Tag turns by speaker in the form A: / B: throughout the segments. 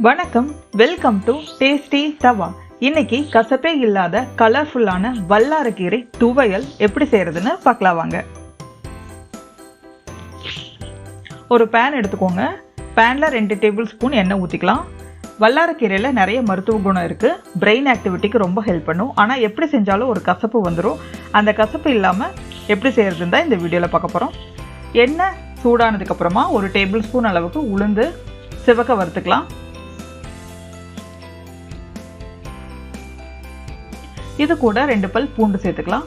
A: வணக்கம், welcome to tasty தவா. இன்னைக்கு கசப்பே இல்லாத கலர்ஃபுல்லான வல்லாரக்கீரை துவையல் எப்படி செய்யறதுன்னு பார்க்கலாம் வாங்க. ஒரு பேன் எடுத்துக்கோங்க. பேன்ல 2 டேபிள் ஸ்பூன் எண்ணெய் ஊற்றிக்கலாம். வல்லாரக்கீரையில நிறைய மருத்துவ குணம் இருக்கு. பிரெயின் ஆக்டிவிட்டிக்கு ரொம்ப ஹெல்ப் பண்ணும். ஆனால் எப்படி செஞ்சாலும் ஒரு கசப்பு வந்துடும். அந்த கசப்பு இல்லாமல் எப்படி செய்யறதுன்னு தான் இந்த வீடியோவில் பார்க்க போகிறோம். எண்ணெய் சூடானதுக்கு அப்புறமா 1 டேபிள் ஸ்பூன் அளவுக்கு உளுந்து சிவக்க வறுத்துக்கலாம். இது கூட 2 பல் பூண்டு சேர்த்துக்கலாம்.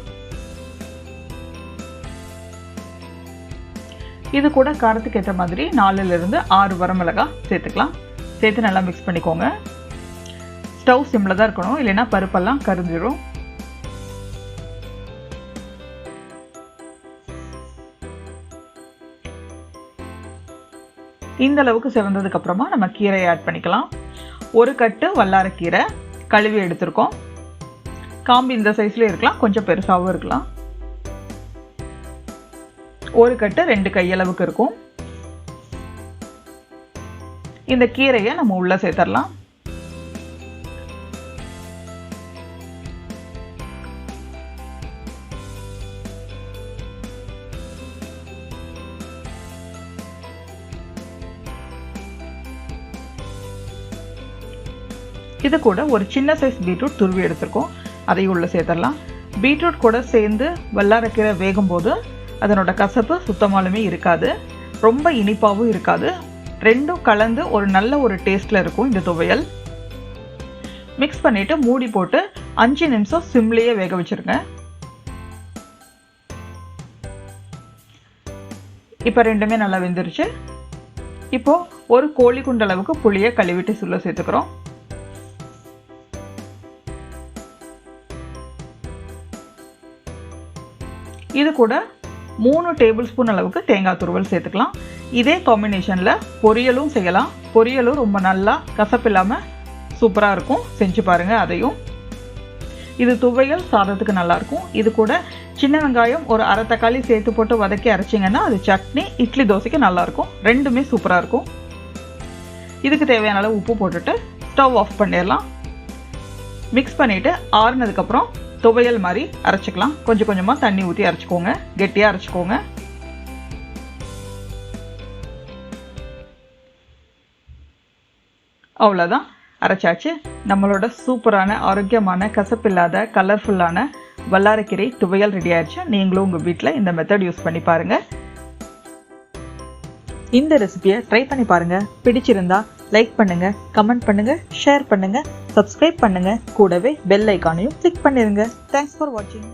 A: இது கூட காரத்துக்கு ஏற்ற மாதிரி 4 to 6 வரமிளகாய் சேர்த்துக்கலாம். சேர்த்து நல்லா மிக்ஸ் பண்ணிக்கோங்க. ஸ்டவ் சிம்ல தான் இருக்கணும், இல்லைன்னா பருப்பெல்லாம் கரிஞ்சிடும். இந்த அளவுக்கு சிவந்ததுக்கு அப்புறமா நம்ம கீரையை ஆட் பண்ணிக்கலாம். 1 கட்டு வல்லாரக்கீரை கழுவி எடுத்திருக்கோம். காம்பு இந்த சைஸ்ல இருக்கலாம், கொஞ்சம் பெருசாகவும் இருக்கலாம். 1 கட்டு 2 கையளவுக்கு இருக்கும். இந்த கீரையை நம்ம உள்ள சேர்த்தரலாம். இது கூட ஒரு சின்ன சைஸ் பீட்ரூட் துருவி எடுத்திருக்கோம், அதையும் உள்ள சேர்த்தரலாம். பீட்ரூட் கூட சேர்ந்து வல்லாரக்கீரை வேகும் போது அதனோட கசப்பு சுத்தமாலுமே இருக்காது, ரொம்ப இனிப்பாகவும் இருக்காது. ரெண்டும் கலந்து ஒரு நல்ல டேஸ்ட்ல இருக்கும் இந்த துவையல். மிக்ஸ் பண்ணிட்டு மூடி போட்டு 5 நிமிஷம் சிம்லேயே வேக வச்சிருங்க. இப்போ ரெண்டுமே நல்லா வெந்துருச்சு. இப்போ ஒரு கோழி குண்டு அளவுக்கு புளியை கழுவிட்டு உள்ள சேர்த்துக்கிறோம். இது கூட 3 டேபிள் ஸ்பூன் அளவுக்கு தேங்காய் துருவல் சேர்த்துக்கலாம். இதே காம்பினேஷன்ல பொரியலும் செய்யலாம். பொரியலும் ரொம்ப நல்லா கசப்பில்லாம சூப்பரா இருக்கும், செஞ்சு பாருங்க அதையும். இது துவையல் சாதத்துக்கு நல்லா இருக்கும். இது கூட சின்ன வெங்காயம் ஒரு அரை தக்காளி சேர்த்து போட்டு வதக்கி அரைச்சிங்கன்னா அது சட்னி, இட்லி, தோசைக்கு நல்லா இருக்கும். ரெண்டுமே சூப்பரா இருக்கும். இதுக்கு தேவையான அளவு உப்பு போட்டுட்டு ஸ்டவ் ஆஃப் பண்ணிடலாம். மிக்ஸ் பண்ணிட்டு ஆறுனதுக்கு அப்புறம் துவையல் மாதிரி அரைச்சிக்கலாம். கொஞ்சம் கொஞ்சமா தண்ணி ஊற்றி அரைச்சிக்கோங்க, கெட்டியா அரைச்சிக்கோங்க. அவ்வளோதான், அரைச்சாச்சு. நம்மளோட சூப்பரான ஆரோக்கியமான கசப்பில்லாத கலர்ஃபுல்லான வல்லாரக்கீரை துவையல் ரெடி ஆயிடுச்சு. நீங்களும் உங்க வீட்டில் இந்த மெத்தட் யூஸ் பண்ணி பாருங்க. இந்த ரெசிபியை ட்ரை பண்ணி பாருங்க. பிடிச்சிருந்தா லைக் பண்ணுங்க, கமெண்ட் பண்ணுங்க, ஷேர் பண்ணுங்க, சப்ஸ்கிரைப் பண்ணுங்க. கூடவே பெல் ஐகானையும் கிளிக் பண்ணிருங்க. தேங்க்ஸ் ஃபார் வாட்சிங்.